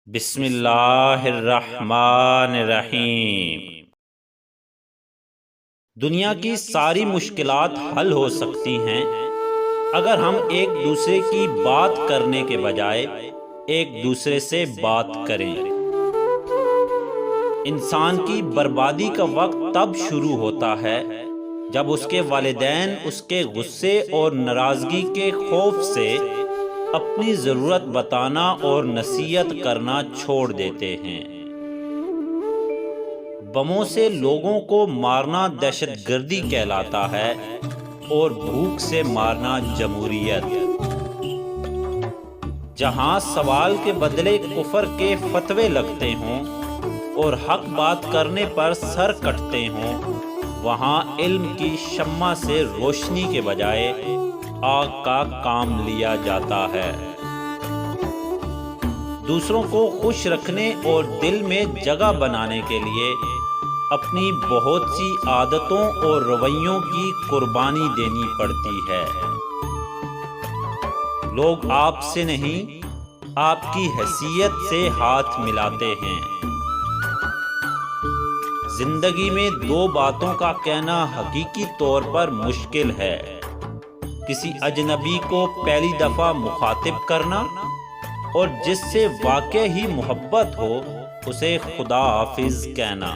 بسم اللہ الرحمن الرحیم۔ دنیا کی ساری مشکلات حل ہو سکتی ہیں اگر ہم ایک دوسرے کی بات کرنے کے بجائے ایک دوسرے سے بات کریں۔ انسان کی بربادی کا وقت تب شروع ہوتا ہے جب اس کے والدین اس کے غصے اور ناراضگی کے خوف سے اپنی ضرورت بتانا اور نصیحت کرنا چھوڑ دیتے ہیں۔ بموں سے لوگوں کو مارنا دہشت گردی کہلاتا ہے اور بھوک سے مارنا جمہوریت۔ جہاں سوال کے بدلے کفر کے فتوے لگتے ہوں اور حق بات کرنے پر سر کٹتے ہوں، وہاں علم کی شمع سے روشنی کے بجائے آگ کا کام لیا جاتا ہے۔ دوسروں کو خوش رکھنے اور دل میں جگہ بنانے کے لیے اپنی بہت سی عادتوں اور رویوں کی قربانی دینی پڑتی ہے۔ لوگ آپ سے نہیں، آپ کی حیثیت سے ہاتھ ملاتے ہیں۔ زندگی میں دو باتوں کا کہنا حقیقی طور پر مشکل ہے: کسی اجنبی کو پہلی دفعہ مخاطب کرنا اور جس سے واقع ہی محبت ہو اسے خدا حافظ کہنا۔